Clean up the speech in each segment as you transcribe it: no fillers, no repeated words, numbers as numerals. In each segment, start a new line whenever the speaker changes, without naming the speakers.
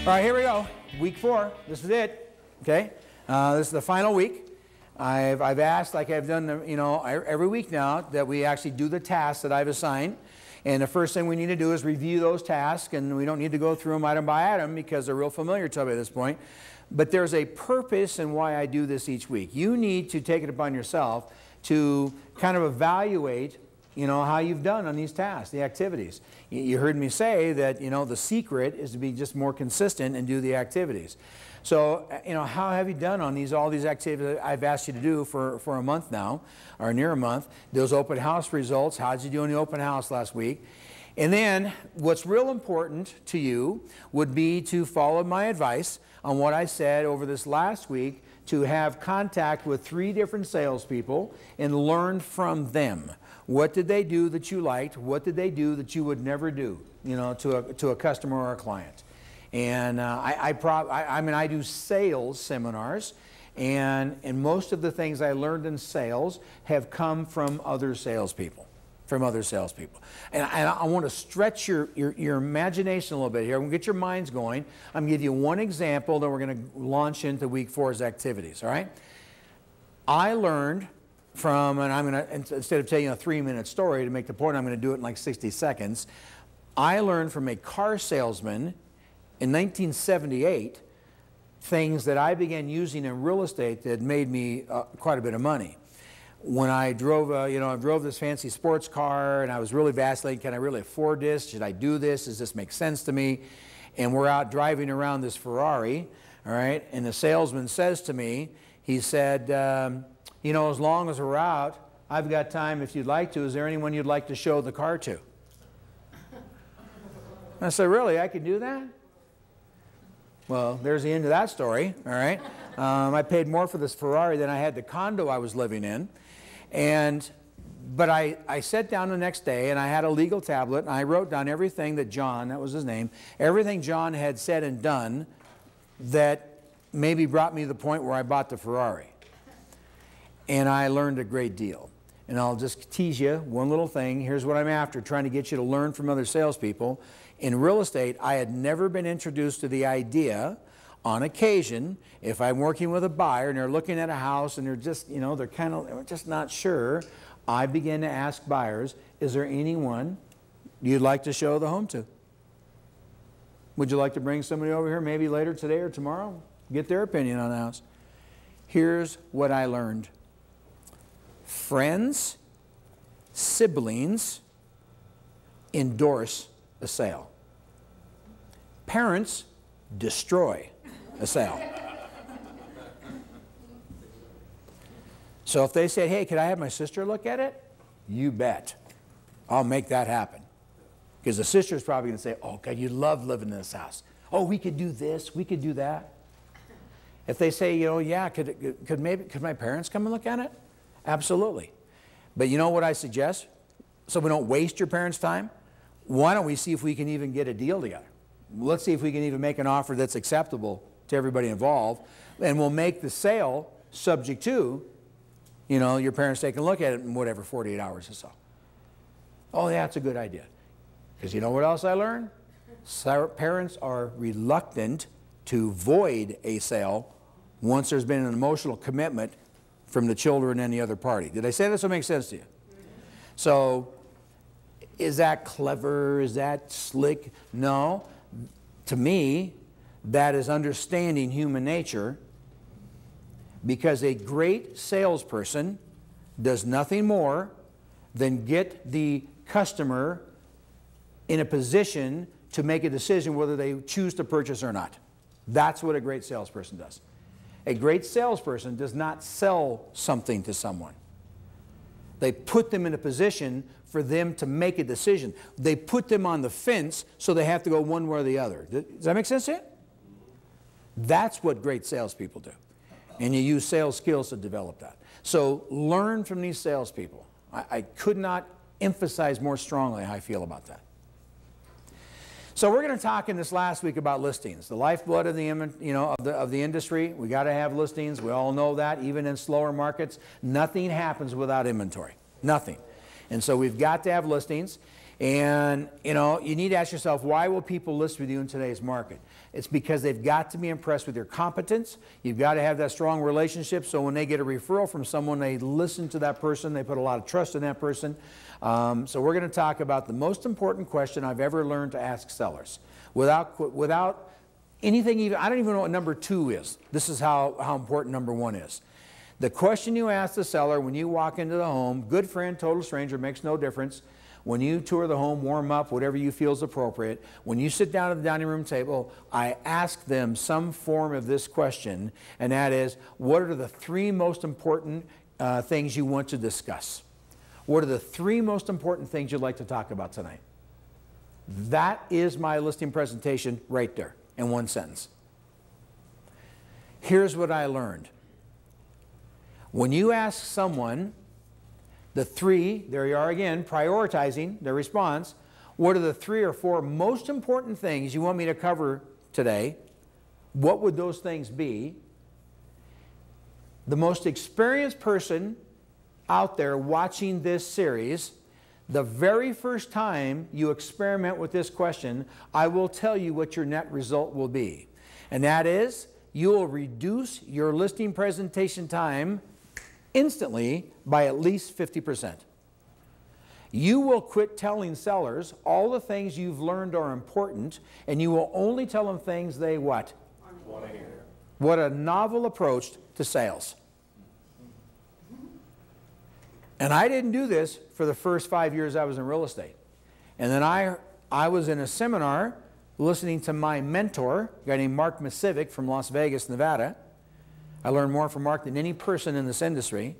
All right, here we go. Week 4. This is it. Okay. This is the final week. I've asked, like I've done, every week now, that we actually do the tasks that I've assigned. And the first thing we need to do is review those tasks, and we don't need to go through them item by item because they're real familiar to me at this point. But there's a purpose in why I do this each week. You need to take it upon yourself to kind of evaluate how you've done on these tasks, the activities. You heard me say that, the secret is to be just more consistent and do the activities. So, how have you done on all these activities I've asked you to do for a month now, or near a month? Those open house results, how did you do in the open house last week? And then, what's real important to you would be to follow my advice on what I said over this last week, to have contact with 3 different salespeople and learn from them. What did they do that you liked? What did they do that you would never do, to a customer or a client? And I do sales seminars, and most of the things I learned in sales have come from other salespeople. And I want to stretch your imagination a little bit here. I'm going to get your minds going. I'm going to give you one example, then we're going to launch into week 4's activities, all right? I learned from, and I'm going to, instead of telling you a 3-minute story to make the point, I'm going to do it in like 60 seconds. I learned from a car salesman in 1978 things that I began using in real estate that made me quite a bit of money. When I drove, I drove this fancy sports car, and I was really vacillating. Can I really afford this? Should I do this? Does this make sense to me? And we're out driving around this Ferrari, all right? And the salesman says to me, he said, as long as we're out, I've got time if you'd like to. Is there anyone you'd like to show the car to? I said, really? I can do that? Well, there's the end of that story, all right? I paid more for this Ferrari than I had the condo I was living in. But I sat down the next day, and I had a legal tablet, and I wrote down everything that John, that was his name, everything John had said and done that maybe brought me to the point where I bought the Ferrari. And I learned a great deal. And I'll just tease you one little thing. Here's what I'm after, trying to get you to learn from other salespeople. In real estate, I had never been introduced to the idea, on occasion, if I'm working with a buyer and they're looking at a house and they're just, they're just not sure, I begin to ask buyers, is there anyone you'd like to show the home to? Would you like to bring somebody over here maybe later today or tomorrow? Get their opinion on the house. Here's what I learned. Friends, siblings endorse a sale. Parents destroy a sale. So if they say, hey, could I have my sister look at it? You bet. I'll make that happen. Because the sister's probably going to say, oh, God, you love living in this house. Oh, we could do this, we could do that. If they say, yeah, could my parents come and look at it? Absolutely. But you know what I suggest? So we don't waste your parents' time? Why don't we see if we can even get a deal together? Let's see if we can even make an offer that's acceptable to everybody involved, and we'll make the sale subject to, your parents taking a look at it in whatever, 48 hours or so. Oh, yeah, that's a good idea. Because you know what else I learned? Parents are reluctant to void a sale once there's been an emotional commitment from the children and the other party. Did I say this? Will make sense to you? So, is that clever? Is that slick? No. To me, that is understanding human nature, because a great salesperson does nothing more than get the customer in a position to make a decision whether they choose to purchase or not. That's what a great salesperson does. A great salesperson does not sell something to someone. They put them in a position for them to make a decision. They put them on the fence so they have to go one way or the other. Does that make sense to you? That's what great salespeople do. And you use sales skills to develop that. So learn from these salespeople. I could not emphasize more strongly how I feel about that. So we're going to talk in this last week about listings, the lifeblood of the of the industry. We got to have listings. We all know that. Even in slower markets, nothing happens without inventory. Nothing. And so we've got to have listings. And, you know, you need to ask yourself, why will people list with you in today's market? It's because they've got to be impressed with your competence. You've got to have that strong relationship, so when they get a referral from someone, they listen to that person, they put a lot of trust in that person. So we're going to talk about the most important question I've ever learned to ask sellers. Without anything even, I don't even know what number 2 is. This is how important number 1 is. The question you ask the seller when you walk into the home, good friend, total stranger, makes no difference. When you tour the home, warm up, whatever you feel is appropriate. When you sit down at the dining room table, I ask them some form of this question, and that is, what are the 3 most important things you want to discuss? What are the 3 most important things you'd like to talk about tonight? That is my listing presentation right there in 1 sentence. Here's what I learned. When you ask someone the 3, there you are again, prioritizing their response. What are the 3 or 4 most important things you want me to cover today? What would those things be? The most experienced person out there watching this series, the very first time you experiment with this question, I will tell you what your net result will be. And that is, you will reduce your listing presentation time instantly by at least 50%. You will quit telling sellers all the things you've learned are important, and you will only tell them things they what? Want to hear. What a novel approach to sales. And I didn't do this for the first 5 years I was in real estate. And then I was in a seminar listening to my mentor, a guy named Mark Masivic from Las Vegas, Nevada. I learned more from Mark than any person in this industry.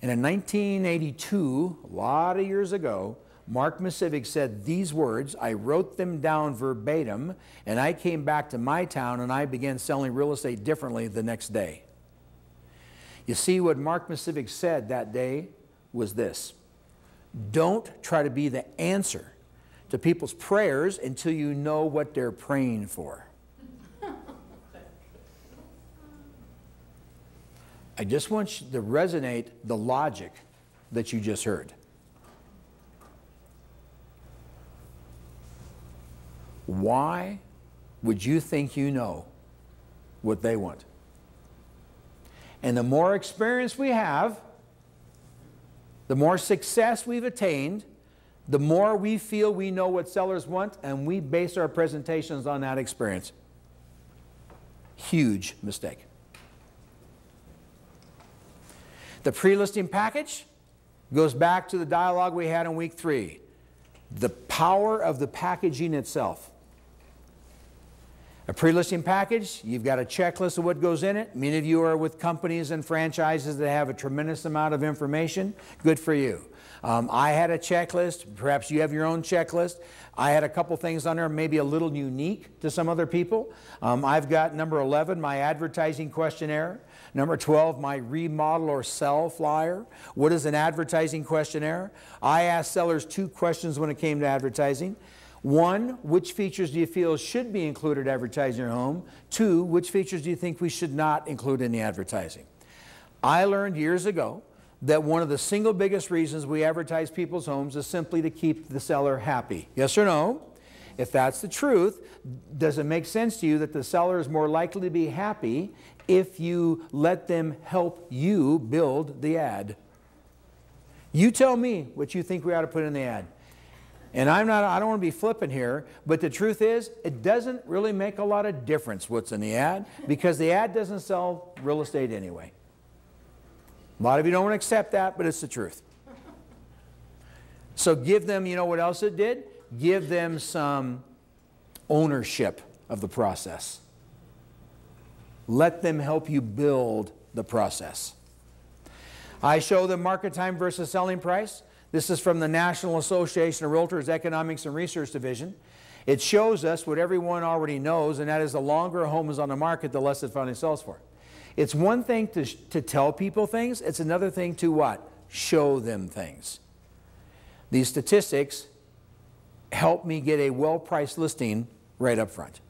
And in 1982, a lot of years ago, Mark Masivic said these words. I wrote them down verbatim, and I came back to my town and I began selling real estate differently the next day. You see, what Mark Masivic said that day was this: don't try to be the answer to people's prayers until you know what they're praying for. I just want you to resonate the logic that you just heard. Why would you think you know what they want? And the more experience we have, the more success we've attained, the more we feel we know what sellers want, and we base our presentations on that experience. Huge mistake. The pre-listing package goes back to the dialogue we had in week 3. The power of the packaging itself. A pre-listing package, you've got a checklist of what goes in it. Many of you are with companies and franchises that have a tremendous amount of information. Good for you. I had a checklist. Perhaps you have your own checklist. I had a couple things on there maybe a little unique to some other people. I've got number 11, my advertising questionnaire. Number 12, my remodel or sell flyer. What is an advertising questionnaire? I asked sellers 2 questions when it came to advertising. 1, which features do you feel should be included advertising your home? 2, which features do you think we should not include in the advertising? I learned years ago that one of the single biggest reasons we advertise people's homes is simply to keep the seller happy. Yes or no? If that's the truth, does it make sense to you that the seller is more likely to be happy if you let them help you build the ad? You tell me what you think we ought to put in the ad. And I don't want to be flippant here, but the truth is, it doesn't really make a lot of difference what's in the ad, because the ad doesn't sell real estate anyway. A lot of you don't want to accept that, but it's the truth. So give them, you know what else it did? Give them some ownership of the process. Let them help you build the process. I show them market time versus selling price. This is from the National Association of Realtors Economics and Research Division. It shows us what everyone already knows, and that is the longer a home is on the market, the less it finally sells for. It's one thing to tell people things. It's another thing to what? Show them things. These statistics help me get a well-priced listing right up front.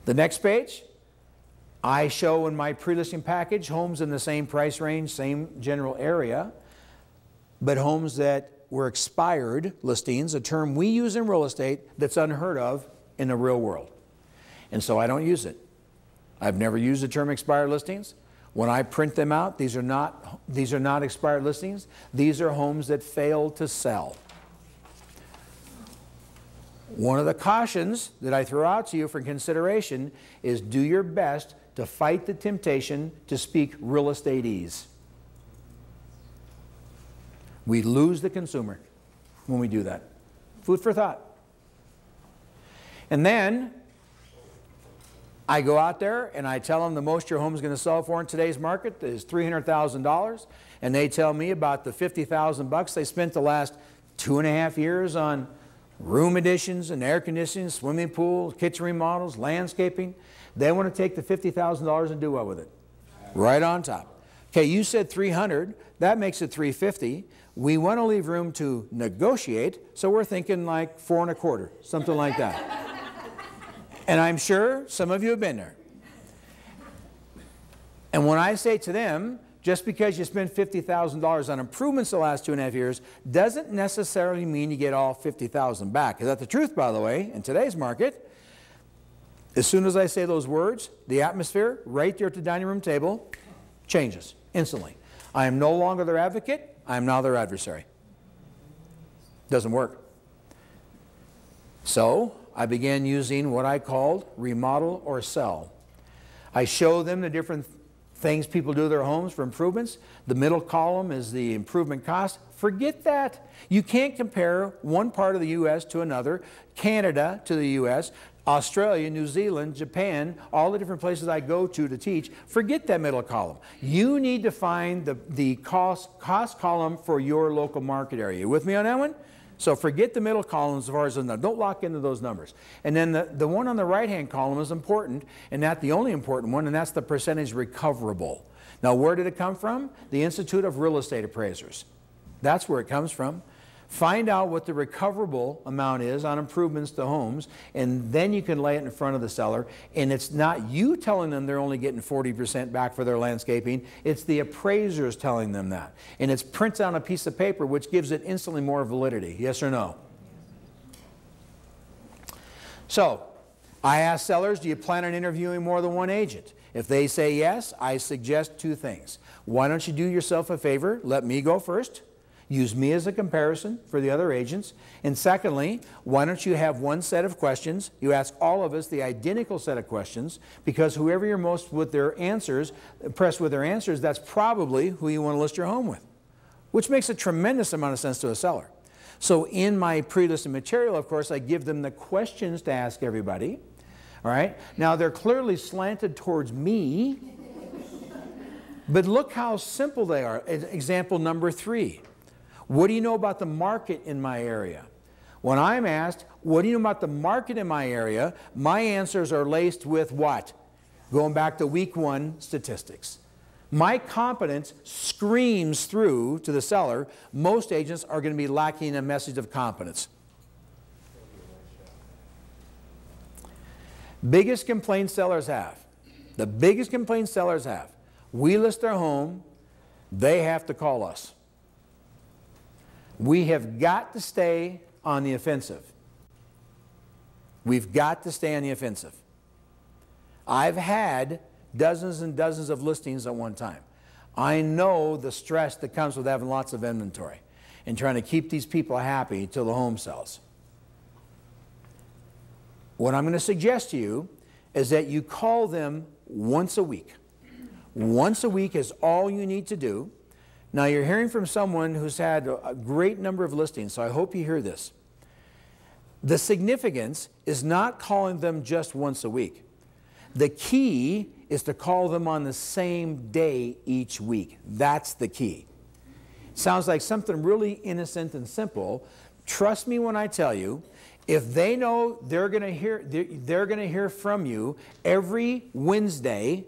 The next page, I show in my pre-listing package homes in the same price range, same general area, but homes that were expired listings, a term we use in real estate that's unheard of in the real world. And so I don't use it. I've never used the term expired listings. When I print them out, these are not expired listings. These are homes that failed to sell. One of the cautions that I throw out to you for consideration is do your best to fight the temptation to speak real estate-ese. We lose the consumer when we do that. Food for thought. And then I go out there and I tell them the most your home is going to sell for in today's market is $300,000, and they tell me about the $50,000 they spent the last 2.5 years on room additions and air conditioning, swimming pools, kitchen remodels, landscaping. They want to take the $50,000 and do what with it? Right on top. Okay, you said 300, that makes it 350. We want to leave room to negotiate, so we're thinking like 4.25, something like that. And I'm sure some of you have been there. And when I say to them, just because you spend $50,000 on improvements the last 2.5 years doesn't necessarily mean you get all $50,000 back. Is that the truth, by the way, in today's market? As soon as I say those words, the atmosphere right there at the dining room table changes instantly. I am no longer their advocate. I am now their adversary. Doesn't work. So I began using what I called remodel or sell. I show them the different things people do to their homes for improvements. The middle column is the improvement cost. Forget that. You can't compare one part of the U.S. to another, Canada to the U.S., Australia, New Zealand, Japan, all the different places I go to teach. Forget that middle column. You need to find the cost column for your local market area. You with me on that one? So forget the middle column as far as the number. Don't lock into those numbers. And then the one on the right-hand column is important, and not the only important one, and that's the percentage recoverable. Now, where did it come from? The Institute of Real Estate Appraisers. That's where it comes from. Find out what the recoverable amount is on improvements to homes, and then you can lay it in front of the seller. And it's not you telling them they're only getting 40% back for their landscaping. It's the appraisers telling them that. And it's printed on a piece of paper, which gives it instantly more validity. Yes or no? So, I ask sellers, do you plan on interviewing more than one agent? If they say yes, I suggest two things. Why don't you do yourself a favor? Let me go first. Use me as a comparison for the other agents. And secondly, why don't you have one set of questions? You ask all of us the identical set of questions, because whoever you're most with their answers, impressed with their answers, that's probably who you want to list your home with, which makes a tremendous amount of sense to a seller. So in my pre-listed material, of course, I give them the questions to ask everybody. All right? Now, they're clearly slanted towards me, but look how simple they are. Example number 3. What do you know about the market in my area? When I'm asked, what do you know about the market in my area, my answers are laced with what? Going back to week 1 statistics. My competence screams through to the seller. Most agents are going to be lacking a message of competence. Biggest complaint sellers have. The biggest complaint sellers have. We list their home, they have to call us. We have got to stay on the offensive. We've got to stay on the offensive. I've had dozens and dozens of listings at one time. I know the stress that comes with having lots of inventory and trying to keep these people happy till the home sells. What I'm going to suggest to you is that you call them once a week. Once a week is all you need to do. Now, you're hearing from someone who's had a great number of listings, so I hope you hear this. The significance is not calling them just once a week. The key is to call them on the same day each week. That's the key. Sounds like something really innocent and simple. Trust me when I tell you, if they know they're going to hear from you every Wednesday,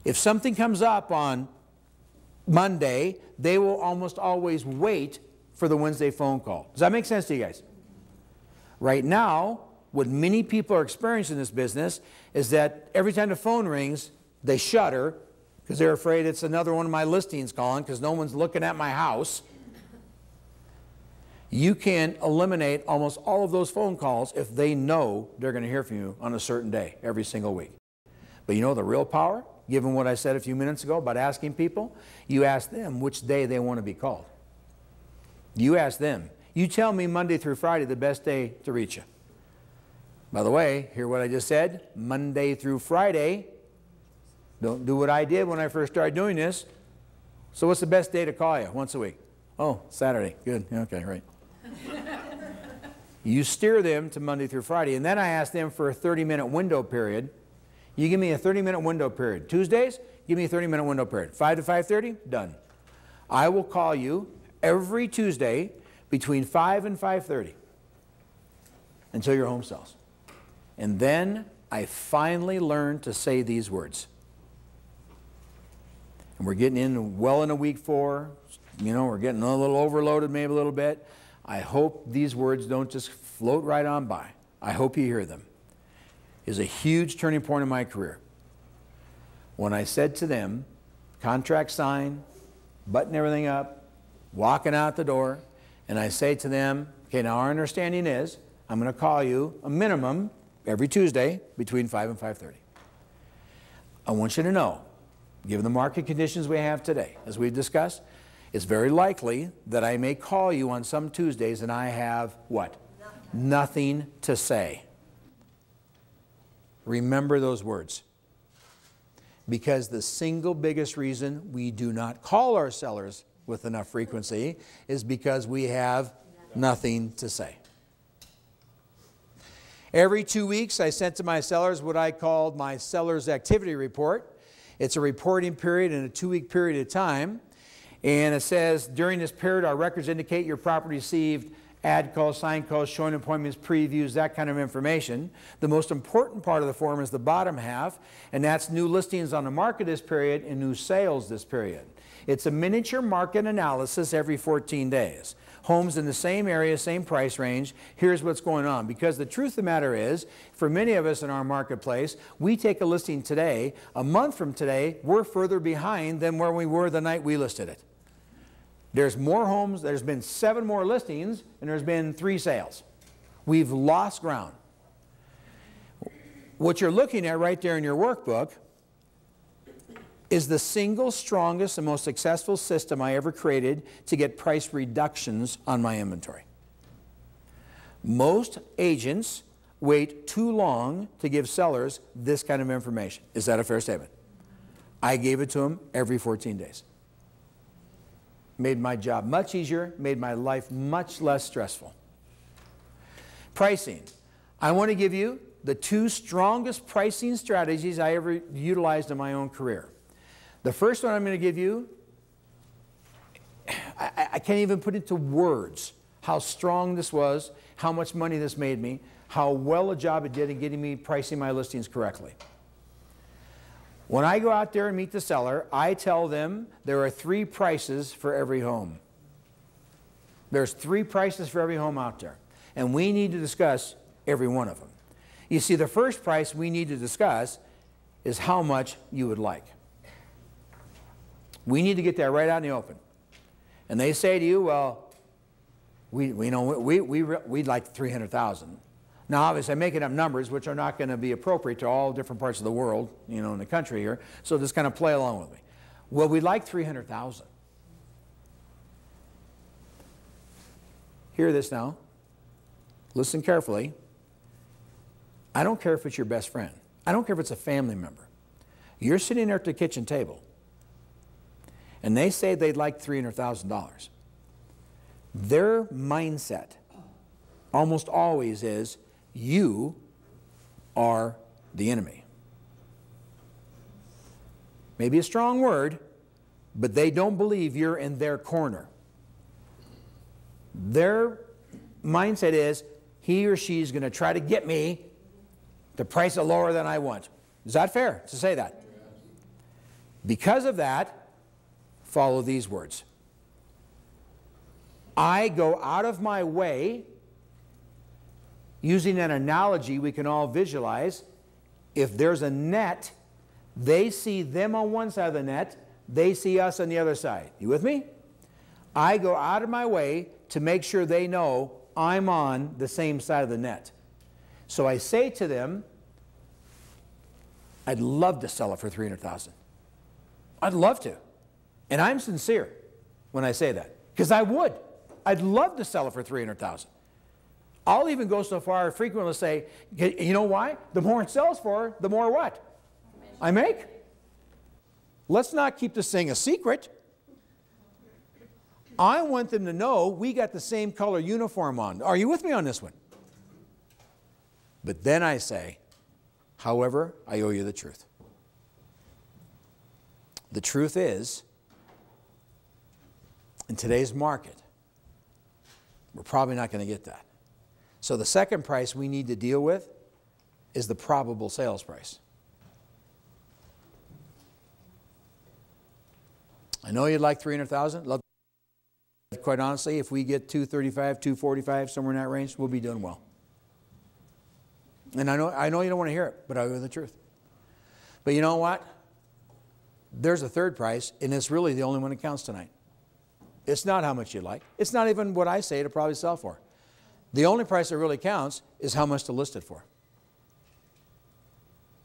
if something comes up on Monday, they will almost always wait for the Wednesday phone call. Does that make sense to you guys? Right now, what many people are experiencing in this business is that every time the phone rings, they shudder because they're afraid it's another one of my listings calling because no one's looking at my house. You can eliminate almost all of those phone calls if they know they're going to hear from you on a certain day every single week. But you know the real power, given what I said a few minutes ago about asking people, you ask them which day they want to be called. You ask them. You tell me Monday through Friday the best day to reach you. By the way, hear what I just said? Monday through Friday. Don't do what I did when I first started doing this. So what's the best day to call you once a week? Oh, Saturday. Good. Okay, right. You steer them to Monday through Friday, and then I ask them for a 30-minute window period. You give me a 30-minute window period. Tuesdays, give me a 30-minute window period. 5 to 5:30, done. I will call you every Tuesday between 5 and 5:30 until your home sells. And then I finally learned to say these words. And we're getting in well into week 4. You know, we're getting a little overloaded, maybe a little bit. I hope these words don't just float right on by. I hope you hear them. Is a huge turning point in my career. When I said to them, contract signed, button everything up, walking out the door, and I say to them, okay, now our understanding is I'm going to call you a minimum every Tuesday between 5 and 5:30. I want you to know, given the market conditions we have today, as we've discussed, it's very likely that I may call you on some Tuesdays and I have what? Nothing to say. Remember those words. Because the single biggest reason we do not call our sellers with enough frequency is because we have nothing to say. Every 2 weeks I sent to my sellers what I called my seller's activity report. It's a reporting period in a 2-week period of time. And it says, during this period, our records indicate your property received ad calls, sign calls, showing appointments, previews, that kind of information. The most important part of the form is the bottom half, and that's new listings on the market this period and new sales this period. It's a miniature market analysis every 14 days. Homes in the same area, same price range. Here's what's going on. Because the truth of the matter is, for many of us in our marketplace, we take a listing today, a month from today, we're further behind than where we were the night we listed it. There's more homes, there's been 7 more listings, and there's been 3 sales. We've lost ground. What you're looking at right there in your workbook is the single strongest and most successful system I ever created to get price reductions on my inventory. Most agents wait too long to give sellers this kind of information. Is that a fair statement? I gave it to them every 14 days. Made my job much easier, made my life much less stressful. Pricing. I want to give you the 2 strongest pricing strategies I ever utilized in my own career. The first one I'm going to give you, I can't even put into words how strong this was, how much money this made me, how well a job it did in getting me pricing my listings correctly. When I go out there and meet the seller, I tell them there are 3 prices for every home. There's 3 prices for every home out there. And we need to discuss every one of them. You see, the first price we need to discuss is how much you would like. We need to get that right out in the open. And they say to you, well, we'd like $300,000. Now, obviously, I'm making up numbers which are not going to be appropriate to all different parts of the world, you know, in the country here. So just kind of play along with me. Well, we'd like $300,000. Hear this now. Listen carefully. I don't care if it's your best friend. I don't care if it's a family member. You're sitting there at the kitchen table, and they say they'd like $300,000. Their mindset almost always is, you are the enemy. Maybe a strong word, but they don't believe you're in their corner. Their mindset is, he or she is going to try to get me to price it lower than I want. Is that fair to say that? Because of that, follow these words. I go out of my way, using an analogy we can all visualize. If there's a net, they see them on one side of the net, they see us on the other side. You with me? I go out of my way to make sure they know I'm on the same side of the net. So I say to them, I'd love to sell it for $300,000. I'd love to. And I'm sincere when I say that, because I would. I'd love to sell it for $300,000. I'll even go so far frequently to say, you know why? The more it sells for, the more what? I make. Let's not keep this thing a secret. I want them to know we got the same color uniform on. Are you with me on this one? But then I say, however, I owe you the truth. The truth is, in today's market, we're probably not going to get that. So the second price we need to deal with is the probable sales price. I know you'd like $300,000. Quite honestly, if we get $235,000, $245,000, somewhere in that range, we'll be doing well. And I know you don't want to hear it, but I owe you the truth. But you know what? There's a third price, and it's really the only one that counts tonight. It's not how much you like. It's not even what I say to probably sell for. The only price that really counts is how much to list it for.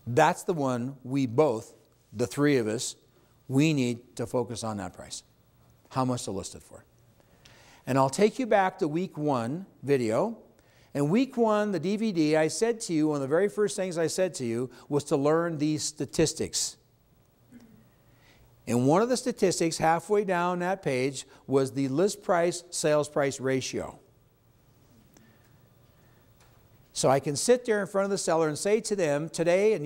That's the one we both, the three of us, we need to focus on that price. How much to list it for. And I'll take you back to week 1 video. In week 1, the DVD, I said to you, one of the very first things I said to you was to learn these statistics. And one of the statistics halfway down that page was the list price, sales price ratio. So I can sit there in front of the seller and say to them, today in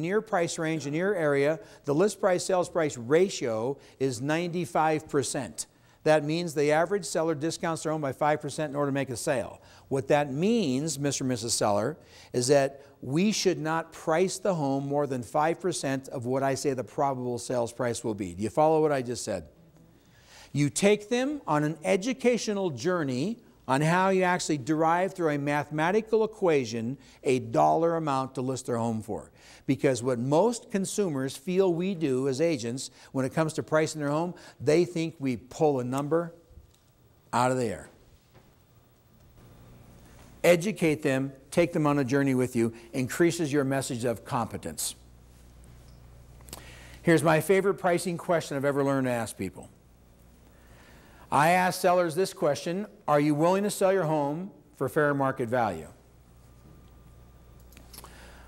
your price range, in your area, the list price, sales price ratio is 95%. That means the average seller discounts their home by 5% in order to make a sale. What that means, Mr. and Mrs. Seller, is that we should not price the home more than 5% of what I say the probable sales price will be. Do you follow what I just said? You take them on an educational journey on how you actually derive through a mathematical equation a dollar amount to list their home for. Because what most consumers feel we do as agents when it comes to pricing their home, they think we pull a number out of the air. Educate them, take them on a journey with you, increases your message of competence. Here's my favorite pricing question I've ever learned to ask people. I ask sellers this question: are you willing to sell your home for fair market value?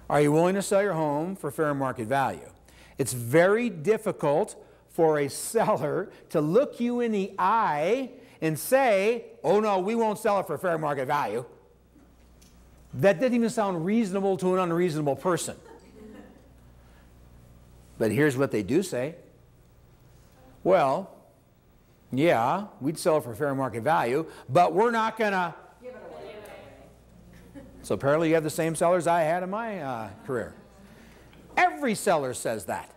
Are you willing to sell your home for fair market value? It's very difficult for a seller to look you in the eye and say, oh no, we won't sell it for fair market value. That didn't even sound reasonable to an unreasonable person. But here's what they do say. Well, yeah, we'd sell it for fair market value, but we're not going to give it away. So apparently you have the same sellers I had in my career. Every seller says that.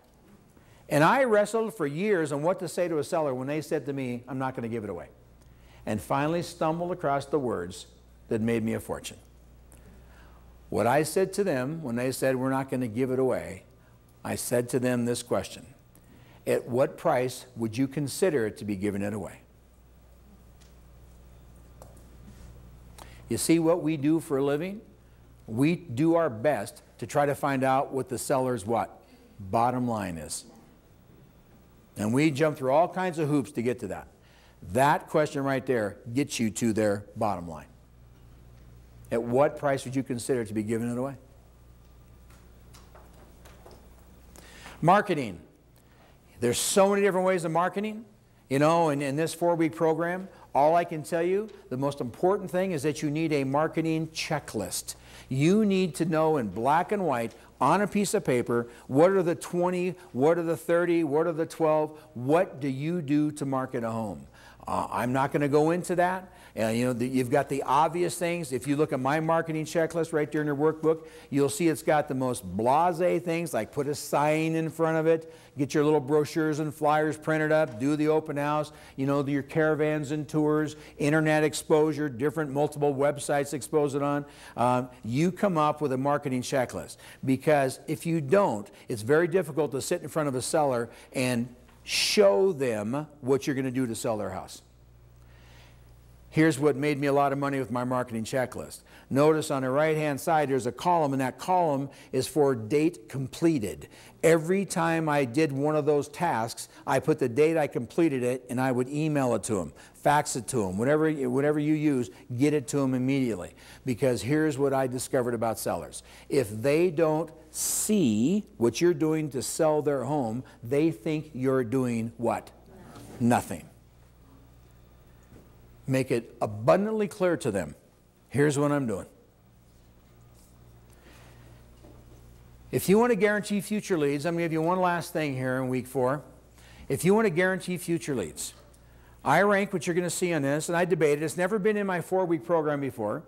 And I wrestled for years on what to say to a seller when they said to me, I'm not going to give it away. And finally stumbled across the words that made me a fortune. What I said to them when they said we're not going to give it away, I said to them this question: at what price would you consider it to be giving it away? You see what we do for a living? We do our best to try to find out what the seller's what? Bottom line is. And we jump through all kinds of hoops to get to that. That question right there gets you to their bottom line. At what price would you consider to be giving it away? Marketing. There's so many different ways of marketing. You know, in this 4-week program, all I can tell you, the most important thing is that you need a marketing checklist. You need to know in black and white on a piece of paper, what are the 20, what are the 30, what are the 12, what do you do to market a home? I'm not going to go into that. You know, you've got the obvious things. If you look at my marketing checklist right there in your workbook, you'll see it's got the most blasé things, like put a sign in front of it, get your little brochures and flyers printed up, do the open house, you know, do your caravans and tours, internet exposure, different multiple websites expose it on. You come up with a marketing checklist, because if you don't, it's very difficult to sit in front of a seller and show them what you're going to do to sell their house. Here's what made me a lot of money with my marketing checklist. Notice on the right-hand side, there's a column, and that column is for date completed. Every time I did one of those tasks, I put the date I completed it, and I would email it to them, fax it to them, whatever you use, get it to them immediately. Because here's what I discovered about sellers. If they don't see what you're doing to sell their home, they think you're doing what? Nothing. Make it abundantly clear to them. Here's what I'm doing. If you want to guarantee future leads, I'm going to give you one last thing here in week 4. If you want to guarantee future leads, I rank what you're going to see on this, and I debated. It's never been in my 4-week program before.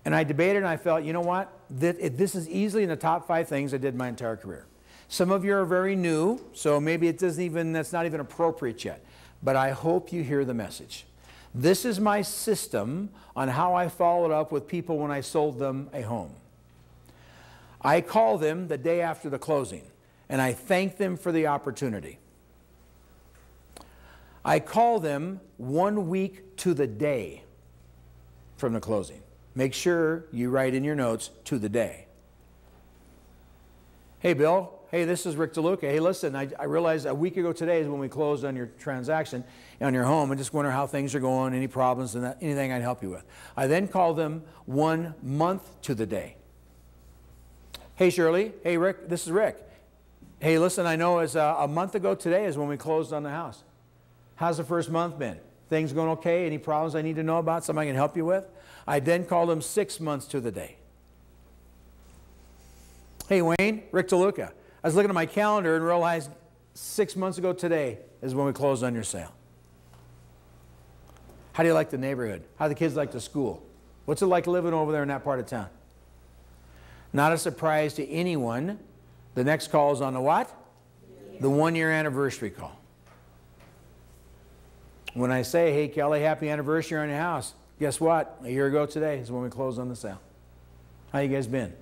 And I debated, and I felt, you know what? This is easily in the top 5 things I did my entire career. Some of you are very new, so maybe that's not even appropriate yet. But I hope you hear the message. This is my system on how I followed up with people when I sold them a home. I call them the day after the closing, and I thank them for the opportunity. I call them 1 week to the day from the closing. Make sure you write in your notes, to the day. Hey, Bill. Hey, this is Rick Deluca. Hey, listen, I realized a week ago today is when we closed on your transaction, on your home, and just wonder how things are going, any problems, and anything I can help you with. I then call them 1 month to the day. Hey, Shirley. Hey, Rick. This is Rick. Hey, listen, I know it's a month ago today is when we closed on the house. How's the first month been? Things going okay? Any problems I need to know about? Something I can help you with? I then call them 6 months to the day. Hey, Wayne. Rick Deluca. I was looking at my calendar and realized 6 months ago today is when we closed on your sale. How do you like the neighborhood? How do the kids like the school? What's it like living over there in that part of town? Not a surprise to anyone. The next call is on the what? The 1-year anniversary call. When I say, hey, Kelly, happy anniversary on your house, guess what? A year ago today is when we closed on the sale. How you guys been?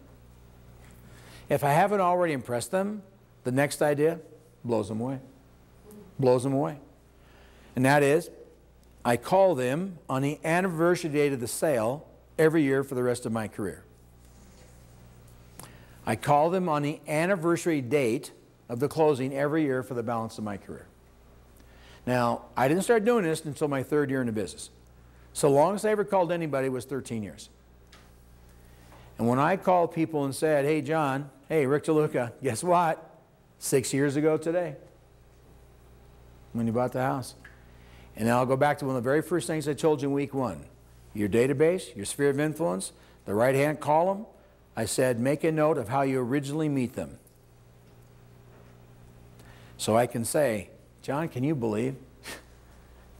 If I haven't already impressed them, the next idea blows them away. Blows them away. And that is, I call them on the anniversary date of the sale every year for the rest of my career. I call them on the anniversary date of the closing every year for the balance of my career. Now, I didn't start doing this until my 3rd year in the business. So longest I ever called anybody was 13 years. And when I called people and said, hey, John, hey, Rick Deluca, guess what? 6 years ago today, when you bought the house. And I'll go back to one of the very first things I told you in week 1. Your database, your sphere of influence, the right-hand column. I said, make a note of how you originally meet them. So I can say, John, can you believe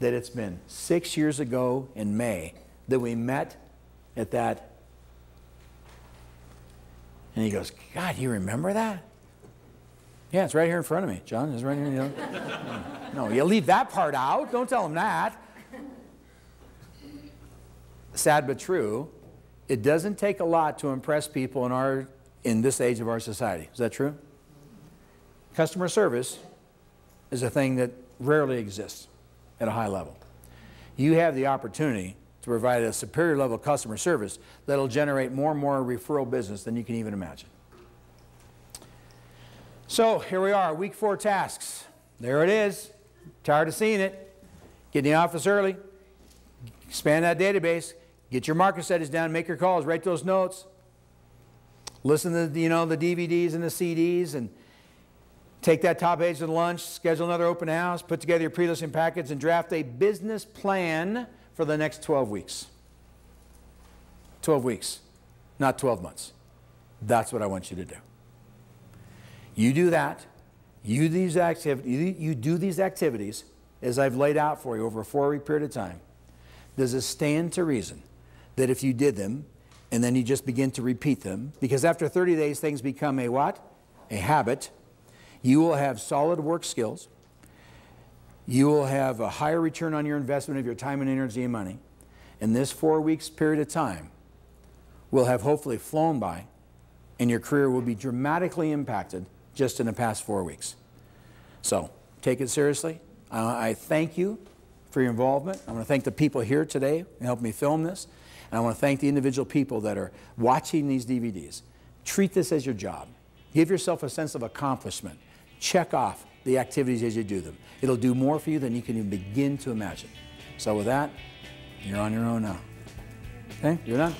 that it's been 6 years ago in May that we met at that? And he goes, God, you remember that? Yeah, it's right here in front of me, John. It's right here. You know. No, you leave that part out. Don't tell him that. Sad but true, it doesn't take a lot to impress people in this age of our society. Is that true? Customer service is a thing that rarely exists at a high level. You have the opportunity to provide a superior level of customer service that will generate more and more referral business than you can even imagine. So here we are, week 4 tasks. There it is. Tired of seeing it. Get in the office early. Expand that database. Get your market settings down. Make your calls. Write those notes. Listen to the DVDs and the CDs, and take that top agent to lunch. Schedule another open house. Put together your pre-listing package and draft a business plan for the next 12 weeks. 12 weeks, not 12 months. That's what I want you to do. You do that. You do these activities as I've laid out for you over a 4-week period of time. Does it stand to reason that if you did them and then you just begin to repeat them, because after 30 days things become a what? A habit. You will have solid work skills. You will have a higher return on your investment of your time and energy and money. And this 4 weeks period of time will have hopefully flown by, and your career will be dramatically impacted just in the past 4 weeks. So take it seriously. I thank you for your involvement. I want to thank the people here today who helped me film this. And I want to thank the individual people that are watching these DVDs. Treat this as your job. Give yourself a sense of accomplishment. Check off the activities as you do them. It'll do more for you than you can even begin to imagine. So with that, you're on your own now. Okay, you're done?